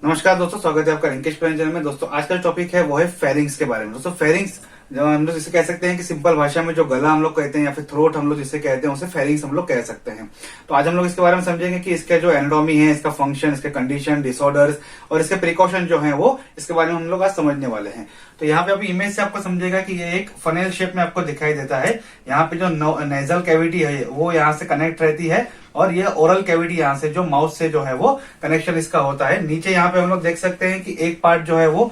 नमस्कार दोस्तों, स्वागत है आपका रिंकेश चैनल में। दोस्तों आज का टॉपिक है वो है फेरिंग्स के बारे में। दोस्तों फेरिंग्स जब हम लोग जिसे कह सकते हैं कि सिंपल भाषा में जो गला हम लोग कहते हैं या फिर थ्रोट हम लोग जिसे कहते हैं उसे फेरिंग्स हम लोग कह सकते हैं। तो आज हम लोग इसके बारे में समझेंगे कि इसका जो एनाटॉमी है, इसका फंक्शन, इसके कंडीशन, डिसऑर्डर्स और इसके प्रिकॉशन जो है वो इसके बारे में हम लोग आज समझने वाले हैं। तो यहाँ पे अभी इमेज से आपको समझेगा कि ये एक फनेल शेप में आपको दिखाई देता है। यहाँ पे जो नेजल कैविटी है वो यहाँ से कनेक्ट रहती है और ये ओरल कैविटी यहाँ से जो माउथ से जो है वो कनेक्शन इसका होता है। नीचे यहाँ पे हम लोग देख सकते हैं कि एक पार्ट जो है वो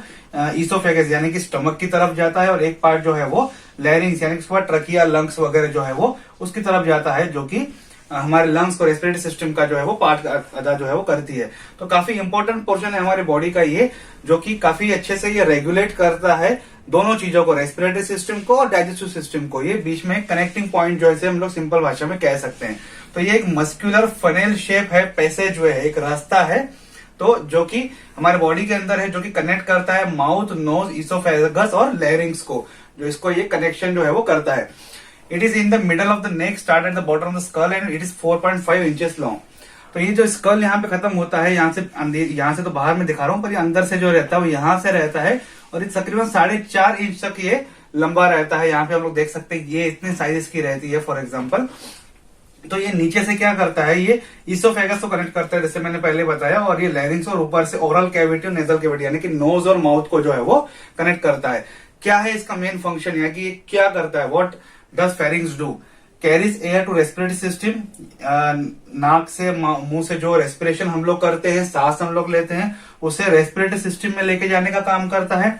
ईसोफेगस यानी कि स्टमक की तरफ जाता है और एक पार्ट जो है वो लैरिंग्स यानी कि उसके बाद ट्रकिया, लंग्स वगैरह जो है वो उसकी तरफ जाता है, जो कि हमारे लंग्स को रेस्पिरेटरी सिस्टम का जो है वो पार्ट अदा जो है वो करती है। तो काफी इंपॉर्टेंट पोर्शन है हमारे बॉडी का ये, जो कि काफी अच्छे से ये रेगुलेट करता है दोनों चीजों को, रेस्पिरेटरी सिस्टम को और डाइजेस्टिव सिस्टम को। ये बीच में कनेक्टिंग पॉइंट जो है हम लोग सिंपल भाषा में कह सकते हैं। तो ये एक मस्क्यूलर फनेल शेप है, पैसेज जो है एक रास्ता है, तो जो कि हमारे बॉडी के अंदर है, जो कि कनेक्ट करता है माउथ, नोज, इसोफेगस और लैरिंग्स को, जो इसको ये कनेक्शन जो है वो करता है। It is in the middle of the neck, start at the bottom of the skull and it is 4.5 inches long. तो ये जो स्कल यहाँ पे खत्म होता है, यहाँ से तो बाहर में दिखा रहा हूँ, पर ये अंदर से जो रहता है वो यहाँ से रहता है और ये तकरीबन 4.5 इंच तक ये लंबा रहता है। यहाँ पे हम लोग देख सकते हैं ये इतने साइज की रहती है फॉर एग्जाम्पल। तो ये नीचे से क्या करता है, ये इसोफेगस को कनेक्ट करता है जैसे मैंने पहले बताया, और ये लैरिंग्स और ऊपर से ओरल कैविटी और नेजल कैविटी यानी कि नोज और माउथ को जो है वो कनेक्ट करता है। क्या है इसका मेन फंक्शन, या कि ये क्या करता है, what does pharynx do? Carries air to respiratory system, नाक से मुंह से जो रेस्पिरेशन हम लोग करते हैं, सांस हम लोग लेते हैं, उसे रेस्पिरेटरी सिस्टम में लेके जाने का काम करता है।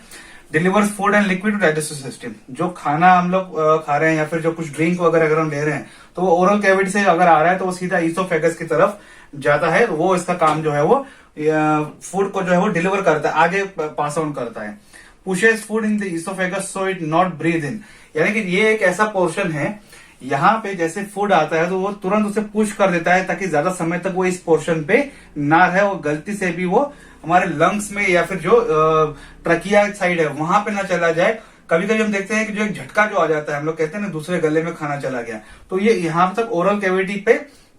Delivers food and liquid to digestive system, जो खाना हम लोग खा रहे हैं या फिर जो कुछ ड्रिंक वगैरह अगर हम ले रहे हैं तो वो ओरल कैविटी से अगर आ रहा है तो वो सीधा इसोफेगस की तरफ जाता है। वो इसका काम जो है वो फूड को जो है वो डिलीवर करता है, आगे पास ऑन करता है। Pushes food in the oesophagus so it not breathe in, यानी कि ये एक ऐसा पोर्शन है यहाँ पे जैसे फूड आता है तो वो तुरंत उसे पुश कर देता है ताकि ज्यादा समय तक वो इस पोर्शन पे ना रहे और गलती से भी वो हमारे लंग्स में या फिर जो ट्रकिया साइड है वहां पे ना चला जाए। कभी कभी हम देखते हैं कि जो एक झटका जो आ जाता है, हम लोग कहते हैं ना दूसरे गले में खाना चला गया, तो ये यहाँ तक ओरल कैविटी पे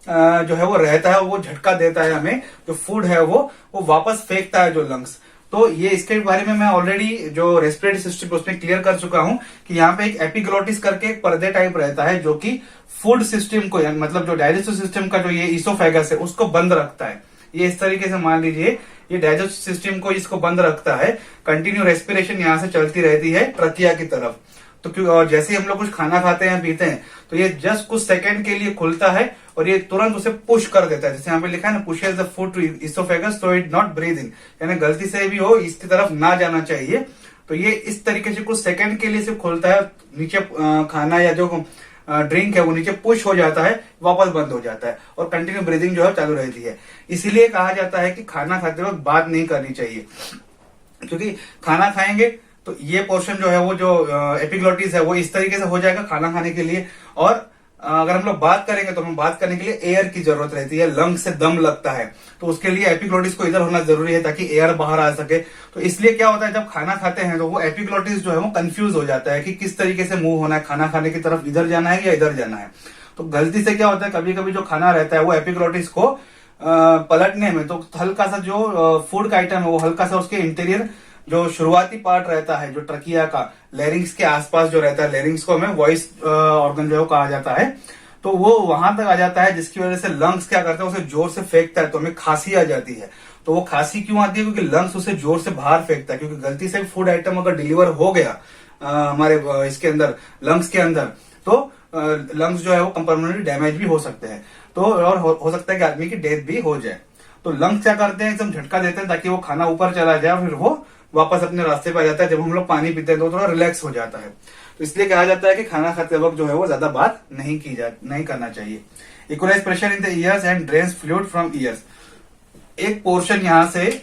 जो है वो रहता है, वो झटका देता है हमें, जो फूड है वो वापस फेंकता है जो लंग्स। तो ये इसके बारे में मैं ऑलरेडी जो रेस्पिरेटरी सिस्टम उसमें क्लियर कर चुका हूं कि यहाँ पे एक एपिग्लोटिस करके एक पर्दे टाइप रहता है, जो कि फूड सिस्टम को मतलब जो डाइजेस्टिव सिस्टम का जो ये इसोफेगस है उसको बंद रखता है। ये इस तरीके से मान लीजिए ये डाइजेस्टिव सिस्टम को इसको बंद रखता है। कंटिन्यू रेस्पिरेशन यहाँ से चलती रहती है ट्रकिया की तरफ। तो क्यों, और जैसे ही हम लोग कुछ खाना खाते हैं पीते हैं तो ये जस्ट कुछ सेकंड के लिए खुलता है और ये तुरंत उसे पुश कर देता है, जैसे यहाँ पे लिखा है ना, pushes the food to oesophagus so it not breathe in, यानी गलती से भी हो इसकी तरफ ना जाना चाहिए। तो ये इस तरीके से कुछ सेकंड के लिए सिर्फ खुलता है, नीचे खाना या जो ड्रिंक है वो नीचे पुश हो जाता है, वापस बंद हो जाता है और कंटिन्यू ब्रीदिंग जो है चालू रहती है। इसीलिए कहा जाता है कि खाना खाते वक्त बात नहीं करनी चाहिए, क्योंकि खाना खाएंगे तो ये पोर्शन जो है वो जो एपिग्लोटिस है वो इस तरीके से हो जाएगा खाना खाने के लिए, और अगर हम लोग बात करेंगे तो हमें बात करने के लिए एयर की जरूरत रहती है, लंग से दम लगता है, तो उसके लिए एपिग्लोटिस को इधर होना जरूरी है ताकि एयर बाहर आ सके। तो इसलिए क्या होता है, जब खाना खाते हैं तो वो एपिग्लोटिस जो है वो कंफ्यूज हो जाता है कि किस तरीके से मूव होना है, खाना खाने की तरफ इधर जाना है या इधर जाना है। तो गलती से क्या होता है, कभी कभी जो खाना रहता है वो एपिग्लोटिस को पलटने में तो हल्का सा जो फूड का आइटम है वो हल्का सा उसके इंटीरियर जो शुरुआती पार्ट रहता है जो ट्रकिया का लैरिंग्स के आसपास जो रहता है, लैरिंग्स को हमें वॉइस ऑर्गन जो है कहा जाता है, तो वो वहां तक आ जाता है, जिसकी वजह से लंग्स क्या करता है उसे जोर से फेंकता है, तो हमें खांसी आ जाती है। तो वो खांसी क्यों आती है, क्योंकि लंग्स उसे जोर से बाहर फेंकता है, क्योंकि गलती से फूड आइटम अगर डिलीवर हो गया हमारे इसके अंदर लंग्स के अंदर तो लंग्स जो है वो परमानेंटली डैमेज भी हो सकते हैं, तो और हो सकता है कि आदमी की डेथ भी हो जाए। तो लंग्स क्या करते हैं, एकदम झटका देते हैं ताकि वो खाना ऊपर चला जाए, फिर वो वापस अपने रास्ते पे आ जाता है। जब हम लोग पानी पीते हैं तो थोड़ा रिलैक्स हो जाता है। तो इसलिए कहा जाता है कि खाना खाते वक्त जो है वो ज्यादा बात नहीं करना चाहिए। Equalise pressure in the ears and drains fluid from ears, एक पोर्शन यहाँ से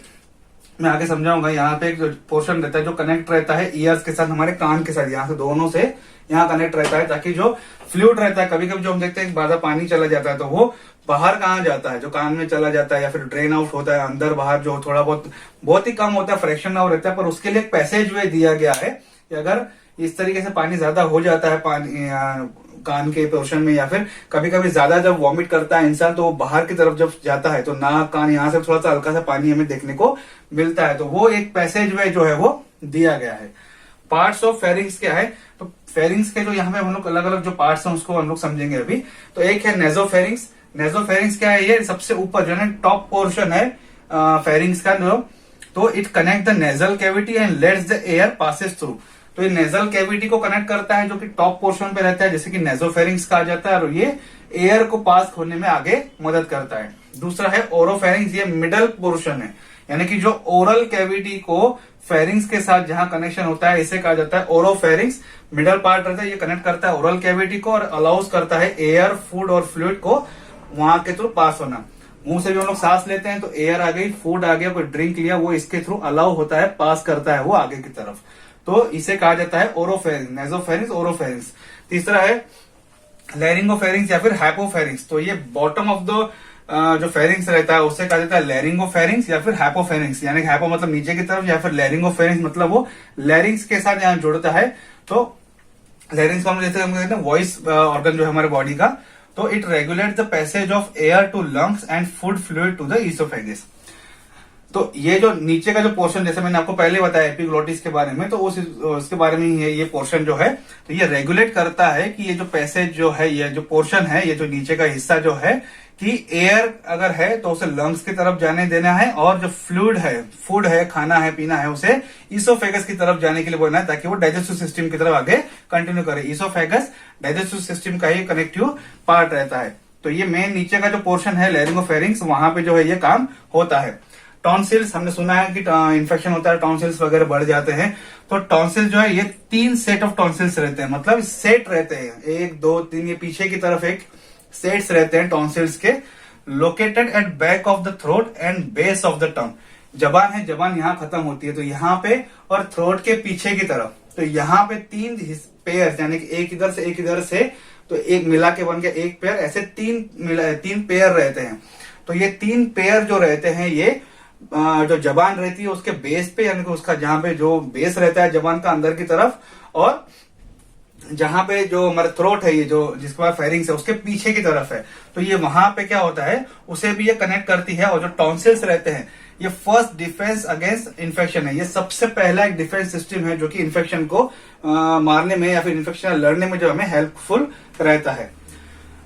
मैं आगे समझाऊंगा, यहाँ पे एक पोर्शन रहता है जो कनेक्ट रहता है ईयर्स के साथ, हमारे कान के साथ, यहाँ से दोनों से यहाँ कनेक्ट रहता है, ताकि जो फ्लूइड रहता है, कभी कभी जो हम देखते हैं ज्यादा पानी चला जाता है तो वो बाहर कहाँ जाता है, जो कान में चला जाता है या फिर ड्रेन आउट होता है अंदर बाहर, जो थोड़ा बहुत ही कम होता है, फ्रैक्शन आउट रहता है, पर उसके लिए एक पैसेज वे दिया गया है कि अगर इस तरीके से पानी ज्यादा हो जाता है पानी कान के पोर्शन में, या फिर कभी कभी ज्यादा जब वॉमिट करता है इंसान तो वो बाहर की तरफ जब जाता है तो नाक कान यहाँ से थोड़ा सा हल्का सा पानी हमें देखने को मिलता है। तो वो एक पैसेज वे जो है वो दिया गया है। पार्ट्स ऑफ फेरिंग्स क्या है, तो फेरिंग्स के जो यहाँ पे हम लोग अलग अलग जो पार्ट्स हैं उसको हम लोग समझेंगे अभी। तो एक है नेजोफेरिंग्स। नेजोफेरिंग्स क्या है, ये सबसे ऊपर जो है टॉप पोर्शन है फेरिंग्स का जो, तो it connect the nasal cavity and let's the air passes through. तो ये नेजल कैविटी को कनेक्ट करता है जो कि टॉप पोर्शन पे रहता है, जैसे कि नेजोफेरिंग्स कहा जाता है, और ये एयर को पास होने में आगे मदद करता है। दूसरा है ओरोफेरिंग्स, ये मिडल पोर्शन है, यानी कि जो ओरल कैविटी को फेरिंग्स के साथ जहां कनेक्शन होता है इसे कहा जाता है ओरोफेरिंग्स। मिडल पार्ट रहता है, ये कनेक्ट करता है ओरल कैविटी को और अलाउस करता है एयर, फूड और फ्लूइड को वहां के थ्रू पास होना। मुंह से भी हम लोग सांस लेते हैं तो एयर आ गई, फूड आ गया, कोई ड्रिंक लिया, वो इसके थ्रू अलाउ होता है, पास करता है वो आगे की तरफ। तो इसे कहा जाता है ओरोफेरिंग्स, नेजोफेरिंग्स, ओरोफेरिंग्स। तीसरा है लैरिंगोफेरिंग्स या फिर हाइपोफेरिंग्स। तो ये बॉटम ऑफ द जो फेरिंग्स रहता है उसे कहा जाता है लैरिंगोफेरिंग्स या फिर हाइपोफेरिंग्स, यानी कि हाइपो मतलब नीचे की तरफ, या फिर लैरिंगोफेरिंग्स मतलब वो लैरिंग्स के साथ यहाँ जुड़ता है। तो लैरिंग्स को हम जैसे हम कहते हैं वॉइस ऑर्गन जो है हमारे बॉडी का, तो it regulate the passage of air to lungs and food fluid to the oesophagus. तो ये जो नीचे का जो पोर्शन, जैसे मैंने आपको पहले बताया एपिग्लोटिस के बारे में, तो उसके बारे में ही ये पोर्शन जो है, तो ये रेगुलेट करता है कि ये जो पैसेज जो है, ये जो पोर्शन है, ये जो नीचे का हिस्सा जो है, कि एयर अगर है तो उसे लंग्स की तरफ जाने देना है, और जो फ्लूइड है, फूड है, खाना है, पीना है, उसे ईसोफेगस की तरफ जाने के लिए बोलना है, ताकि वो डाइजेस्टिव सिस्टम की तरफ आगे कंटिन्यू करे। ईसोफेगस डाइजेस्टिव सिस्टम का ही कनेक्टिव पार्ट रहता है। तो ये मेन नीचे का जो पोर्शन है लैरिंगोफेरिंग्स, वहां पे जो है ये काम होता है। टॉन्सिल्स, हमने सुना है कि इन्फेक्शन होता है, टॉन्सिल्स वगैरह बढ़ जाते हैं। तो टॉन्सिल जो है ये 3 सेट ऑफ टॉन्सिल्स रहते हैं, मतलब सेट रहते हैं, 1 2 3, ये पीछे की तरफ एक सेट्स रहते हैं टॉन्सिल्स के, located at back of the throat and base of the tongue. जबान है, जबान यहाँ खत्म होती है तो यहाँ पे, और थ्रोट के पीछे की तरफ, तो यहाँ पे 3 पेयर, यानी कि एक इधर से एक इधर से, तो एक मिला के बन गया एक पेयर, ऐसे 3 पेयर रहते हैं। तो ये 3 पेयर जो रहते हैं, ये जो जबान रहती है उसके बेस पे, यानी कि उसका जहां पे जो बेस रहता है जबान का अंदर की तरफ, और जहां पे जो हमारा थ्रोट है, ये जो जिसके बाद फेरिंग्स है उसके पीछे की तरफ है, तो ये वहां पे क्या होता है, उसे भी ये कनेक्ट करती है। और जो टॉन्सिल्स रहते हैं, ये फर्स्ट डिफेंस अगेंस्ट इन्फेक्शन है, ये सबसे पहला एक डिफेंस सिस्टम है जो कि इन्फेक्शन को मारने में या फिर इन्फेक्शन लड़ने में जो हमें हेल्पफुल रहता है।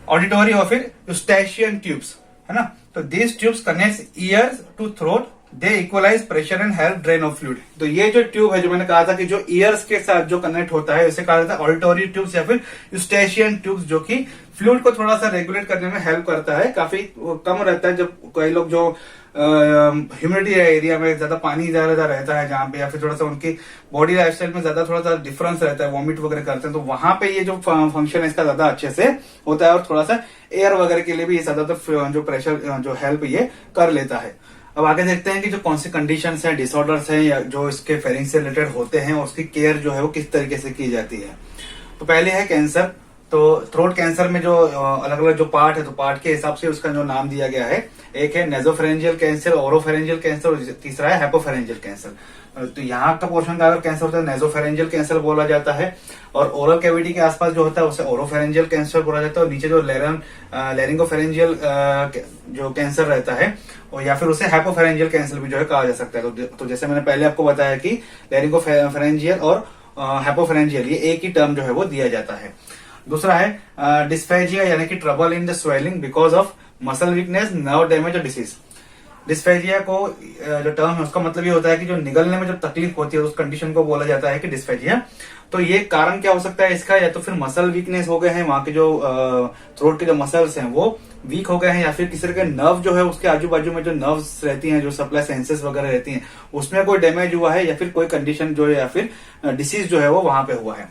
ऑडिटोरी और फिर यूस्टेशियन ट्यूब्स है ना, तो this tubes connects ears to throat, they equalise pressure and help drain of fluid. तो ये जो ट्यूब है, जो मैंने कहा था कि जो ईयर्स के साथ जो कनेक्ट होता है, इसे कहा जाता है ऑडिटोरी ट्यूब्स या फिर यूस्टेशियन ट्यूब्स, जो कि फ्लूइड को थोड़ा सा रेगुलेट करने में हेल्प करता है। काफी कम रहता है जब कई लोग जो ह्यूमिडिटी एरिया में ज्यादा पानी ज्यादा रहता है जहां पे, या फिर थोड़ा सा उनकी बॉडी लाइफस्टाइल में ज्यादा थोड़ा सा डिफरेंस रहता है, वॉमिट वगैरह करते हैं, तो वहां पे ये जो फंक्शन है इसका ज्यादा अच्छे से होता है, और थोड़ा सा एयर वगैरह के लिए भी ये ज्यादातर जो प्रेशर जो हेल्प ये कर लेता है। अब आगे देखते हैं कि जो कौन सी कंडीशंस हैं, डिसऑर्डर्स हैं, या जो इसके फेरिंग से रिलेटेड होते हैं, और उसकी केयर जो है वो किस तरीके से की जाती है। तो पहले है कैंसर। तो थ्रोट कैंसर में जो अलग अलग जो पार्ट है, तो पार्ट के हिसाब से उसका जो नाम दिया गया है, एक है नेजोफेरेंजियल कैंसर, ओरोफेरेंजियल कैंसर, और तीसरा है हाइपोफेरेंजियल कैंसर। तो यहाँ का पोर्शन का अगर कैंसर होता है नेजोफेरेंजियल कैंसर बोला जाता है, और ओरल कैविटी के आसपास जो होता है उसे ओरोफेरेंजियल कैंसर बोला जाता है, और नीचे जो लैरिंगोफेरेंजियल जो कैंसर रहता है, और या फिर उसे हाइपोफेरेंजियल कैंसर भी जो है कहा जा सकता है। तो जैसे मैंने पहले आपको बताया कि लैरिंगोफेरेंजियल और हाइपोफेरेंजियल ये एक ही टर्म जो है वो दिया जाता है। दूसरा है डिस्फेजिया, यानी कि trouble in the swelling because of muscle weakness, nerve damage और डिसीज। डिस्फेजिया को जो टर्म है उसका मतलब ये होता है कि जो निगलने में जो तकलीफ होती है उस कंडीशन को बोला जाता है कि डिस्फेजिया। तो ये कारण क्या हो सकता है इसका, या तो फिर मसल वीकनेस हो गए हैं, वहां के जो थ्रोट के जो मसल्स हैं वो वीक हो गए हैं, या फिर किसी तरह के नर्व जो है उसके आजू बाजू में जो नर्व्स रहती हैं, जो सप्लाई सेंसेस वगैरह रहती हैं, उसमें कोई डैमेज हुआ है, या फिर कोई कंडीशन जो है या फिर डिसीज जो है वो वहां पे हुआ है।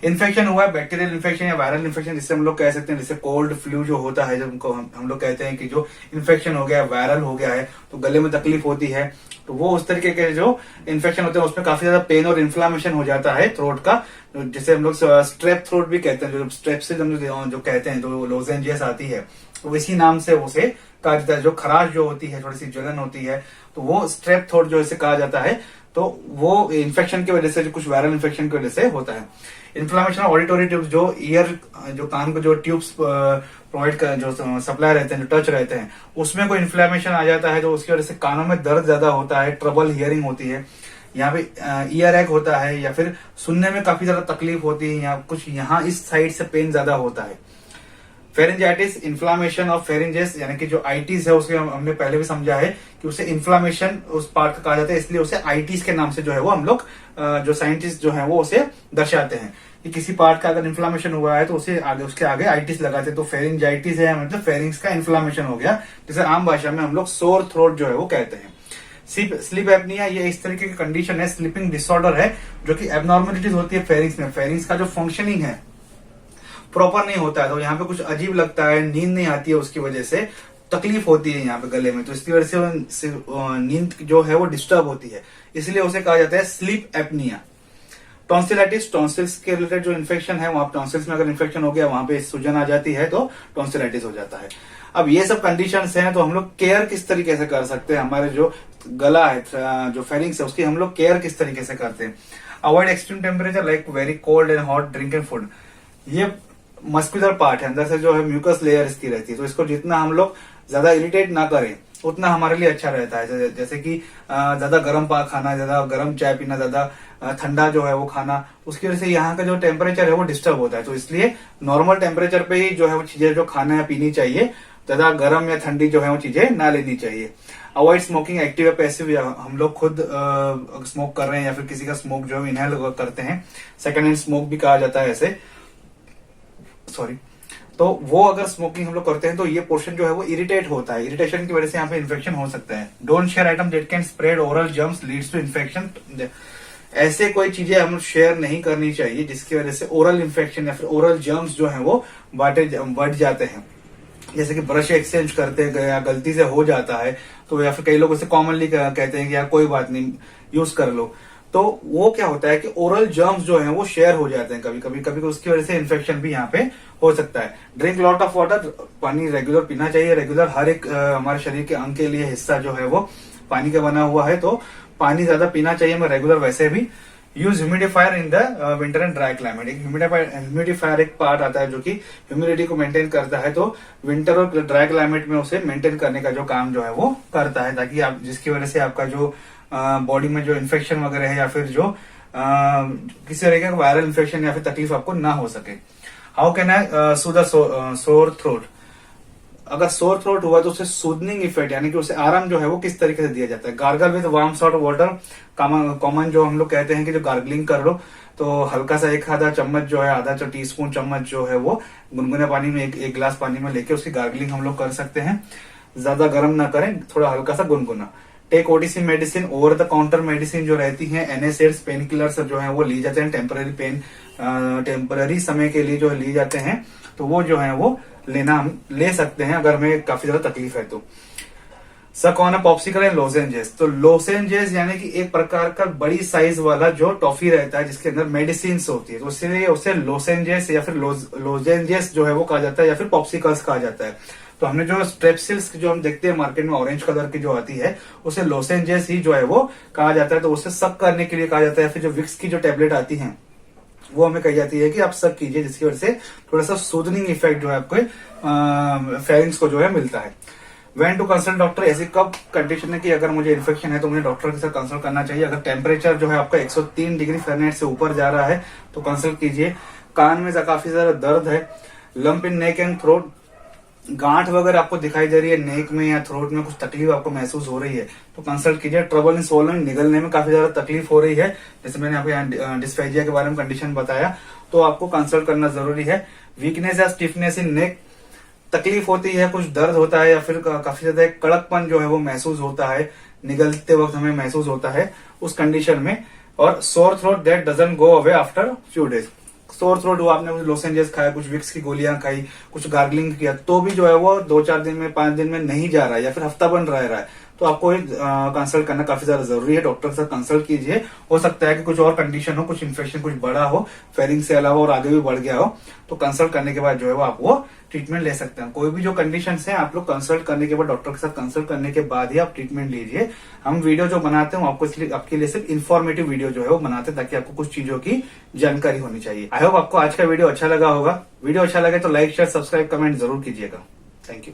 इन्फेक्शन हुआ है, बैक्टीरियल इन्फेक्शन या वायरल इन्फेक्शन जिससे हम लोग कह सकते हैं, जैसे कोल्ड फ्लू जो होता है, जब उनको हम लोग कहते हैं कि जो इन्फेक्शन हो गया है, वायरल हो गया है, तो गले में तकलीफ होती है, तो वो उस तरीके के जो इन्फेक्शन होते हैं उसमें काफी ज्यादा पेन और इन्फ्लामेशन हो जाता है थ्रोट का, जिसे हम लोग स्ट्रेप थ्रोट भी कहते हैं, जो स्ट्रेप से जो कहते हैं, जो लोजेंजियस आती है, तो इसी नाम से उसे कहा जाता है। जो खराश जो होती है, थोड़ी सी जलन होती है, तो वो स्ट्रेप थ्रोट जो इसे कहा जाता है। तो वो इन्फेक्शन की वजह से, जो कुछ वायरल इन्फेक्शन की वजह से होता है। इन्फ्लामेशन ऑडिटोरी ट्यूब्स, जो ईयर, जो कान को जो ट्यूब्स प्रोवाइड कर, जो सप्लाई रहते हैं, जो टच रहते हैं, उसमें कोई इन्फ्लामेशन आ जाता है तो उसकी वजह से कानों में दर्द ज्यादा होता है, ट्रबल हियरिंग होती है, यहाँ पे ईयर एग होता है, या फिर सुनने में काफी ज्यादा तकलीफ होती है, या कुछ यहाँ इस साइड से पेन ज्यादा होता है। फेरेंजाइटिस, इन्फ्लामेशन ऑफ फेरेंजेस, यानी कि जो आइटिस है उसके हमने पहले भी समझा है कि उसे इन्फ्लामेशन उस पार्ट का कहा जाता है, इसलिए उसे आइटिस के नाम से जो है वो हम लोग जो साइंटिस्ट जो है वो उसे दर्शाते हैं कि किसी पार्ट का अगर इन्फ्लामेशन हुआ है तो उसे आगे, उसके आगे आइटिस लगाते हैं। तो फेरेंजाइटिस है मतलब फेरिंग्स का इन्फ्लामेशन हो गया, जिसे आम भाषा में हम लोग सोर थ्रोट जो है वो कहते हैं। स्लीप एपनिया, ये इस तरीके की कंडीशन है, स्लीपिंग डिसऑर्डर है, जो कि एबनॉर्मेलिटीज होती है फेरिंग्स में। फेरिंग्स का जो फंक्शनिंग है प्रॉपर नहीं होता है, तो यहाँ पे कुछ अजीब लगता है, नींद नहीं आती है, उसकी वजह से तकलीफ होती है यहाँ पे गले में, तो इसकी वजह से नींद जो है वो डिस्टर्ब होती है, इसलिए उसे कहा जाता है स्लीप एपनिया। टॉन्सिलाइटिस, टॉन्सिल्स के रिलेटेड जो इन्फेक्शन है, वहां टॉन्सिल्स में अगर इन्फेक्शन हो गया, वहां पे सूजन आ जाती है तो टॉन्सिलाइटिस हो जाता है। अब ये सब कंडीशंस हैं, तो हम लोग केयर किस तरीके से कर सकते हैं, हमारे जो गला है, जो फेरिंग्स है, उसकी हम लोग केयर किस तरीके से करते हैं। Avoid extreme temperature like very cold and hot drink and food. ये मस्कुलर पार्ट है, अंदर से जो है म्यूकस लेयर इसकी रहती है, तो इसको जितना हम लोग ज्यादा इरिटेट ना करें उतना हमारे लिए अच्छा रहता है। जैसे कि ज्यादा गर्म खाना, ज्यादा गर्म चाय पीना, ज्यादा ठंडा जो है वो खाना, उसकी वजह से यहाँ का जो टेम्परेचर है वो डिस्टर्ब होता है, तो इसलिए नॉर्मल टेम्परेचर पे ही जो है वो चीजें जो खाना है पीनी चाहिए, ज्यादा गर्म या ठंडी जो है वो चीजें ना लेनी चाहिए। अवॉइड स्मोकिंग एक्टिव या पैसिव, हम लोग खुद स्मोक कर रहे हैं या फिर किसी का स्मोक जो है इनहेल करते हैं, सेकंड हैंड स्मोक भी कहा जाता है ऐसे, सॉरी, तो वो अगर स्मोकिंग हम लोग करते हैं तो ये पोर्शन जो है वो इरिटेट होता है, इरिटेशन की वजह से यहाँ पे इन्फेक्शन हो सकता है। Don't share item that can spread oral germs leads to infection. ऐसे कोई चीजें हम शेयर नहीं करनी चाहिए जिसकी वजह से ओरल इन्फेक्शन या फिर ओरल जर्म्स जो है वो बढ़ जाते हैं। जैसे कि ब्रश एक्सचेंज करते या गलती से हो जाता है तो, या फिर कई लोग उसे कॉमनली कहते हैं कि यार कोई बात नहीं यूज कर लो, तो वो क्या होता है कि ओरल जर्म्स जो हैं वो शेयर हो जाते हैं कभी उसकी वजह से इन्फेक्शन भी यहाँ पे हो सकता है। ड्रिंक लॉट ऑफ वाटर, पानी रेगुलर पीना चाहिए, रेगुलर हर एक हमारे शरीर के अंग के लिए हिस्सा जो है वो पानी का बना हुआ है, तो पानी ज्यादा पीना चाहिए हमें रेगुलर। वैसे भी use humidifier in the winter and dry climate. एक ह्यूमिडिफायर एक पार्ट आता है जो कि ह्यूमिडिटी को मेंटेन करता है, तो विंटर और ड्राई क्लाइमेट में उसे मेंटेन करने का जो काम जो है वो करता है, ताकि आप, जिसकी वजह से आपका जो बॉडी में जो इन्फेक्शन वगैरह है या फिर जो किसी तरीके का वायरल इन्फेक्शन या फिर तकलीफ आपको ना हो सके। How can I Sood sore throat, अगर सोर थ्रोट हुआ तो उसे सूदनिंग इफेक्ट यानी कि उसे आराम जो है वो किस तरीके से दिया जाता है। Gargle with warm salt water, common जो हम लोग कहते हैं कि जो गार्गलिंग कर लो, तो हल्का सा एक आधा चम्मच जो है, आधा टी स्पून चम्मच जो है वो गुनगुने पानी में एक गिलास पानी में लेके उसकी गार्गलिंग हम लोग कर सकते हैं। ज्यादा गर्म ना करें, थोड़ा हल्का सा गुनगुना। Take OTC medicine, over the counter medicine जो रहती है, एनएसएड्स, पेन किलर्स जो है वो ली जाते हैं टेम्पररी समय के लिए जो ली जाते हैं, तो वो जो है वो हम ले सकते हैं अगर हमें काफी ज्यादा तकलीफ है तो। सक on a popsicle and lozenges, तो लोजेंजेस यानी कि एक प्रकार का बड़ी साइज वाला जो टॉफी रहता है जिसके अंदर मेडिसिन होती है, तो इसलिए उसे लोजेंजेस या फिर लोजेंजेस जो है वो कहा जाता है, या फिर पॉप्सिकल्स कहा जाता है। तो हमने जो स्ट्रेप्सिल्स जो हम देखते हैं मार्केट में ऑरेंज कलर की जो आती है, उसे लोजेंजेस ही जो है वो कहा जाता है, तो उसे सक करने के लिए कहा जाता है। फिर जो विक्स की जो टेबलेट आती है वो हमें कही जाती है कि आप सक कीजिए, जिसकी वजह से थोड़ा सा सूदनिंग इफेक्ट जो है आपको फेरिंग्स को जो है मिलता है। वेन टू कंसल्ट डॉक्टर, ऐसी कब कंडीशन है कि अगर मुझे इन्फेक्शन है तो मुझे डॉक्टर के साथ कंसल्ट करना चाहिए। अगर टेम्परेचर जो है आपका 103 डिग्री फ़ारेनहाइट से ऊपर जा रहा है तो कंसल्ट कीजिए। कान में काफी ज्यादा दर्द है, lump in neck and throat, गांठ वगैरह आपको दिखाई दे रही है नेक में या थ्रोट में, कुछ तकलीफ आपको महसूस हो रही है तो कंसल्ट कीजिए। ट्रबल इन स्वॉलोइंग, निगलने में काफी ज्यादा तकलीफ हो रही है, जैसे मैंने आपको यहाँ डिस्फेजिया के बारे में कंडीशन बताया, तो आपको कंसल्ट करना जरूरी है। वीकनेस या स्टिफनेस इन नेक, तकलीफ होती है, कुछ दर्द होता है या फिर काफी ज्यादा कड़कपन जो है वो महसूस होता है, निगलते वक्त हमें महसूस होता है उस कंडीशन में। और sore throat that doesn't go away after few days, sore throat हुआ, आपने कुछ लोसेंजेस खाया, कुछ विक्स की गोलियां खाई, कुछ गार्गलिंग किया, तो भी जो है वो 2-4 दिन में 5 दिन में नहीं जा रहा है या फिर हफ्ता बन रहा है तो आपको कंसल्ट करना काफी ज्यादा जरूरी है। डॉक्टर के साथ कंसल्ट कीजिए। हो सकता है कि कुछ और कंडीशन हो, कुछ इन्फेक्शन कुछ बड़ा हो, फेरिंग से अलावा और आगे भी बढ़ गया हो, तो कंसल्ट करने के बाद जो है वो आप वो ट्रीटमेंट ले सकते हैं। कोई भी जो कंडीशन है आप लोग कंसल्ट करने के बाद, डॉक्टर के साथ कंसल्ट करने के बाद ही आप ट्रीटमेंट लीजिए। हम वीडियो जो बनाते हैं आपको इसलिए आपके लिए सिर्फ इन्फॉर्मेटिव वीडियो जो है वो बनाते हैं, ताकि आपको कुछ चीजों की जानकारी होनी चाहिए। आई होप आपको आज का वीडियो अच्छा लगा होगा। वीडियो अच्छा लगे तो लाइक शेयर सब्सक्राइब कमेंट जरूर कीजिएगा। Thank you.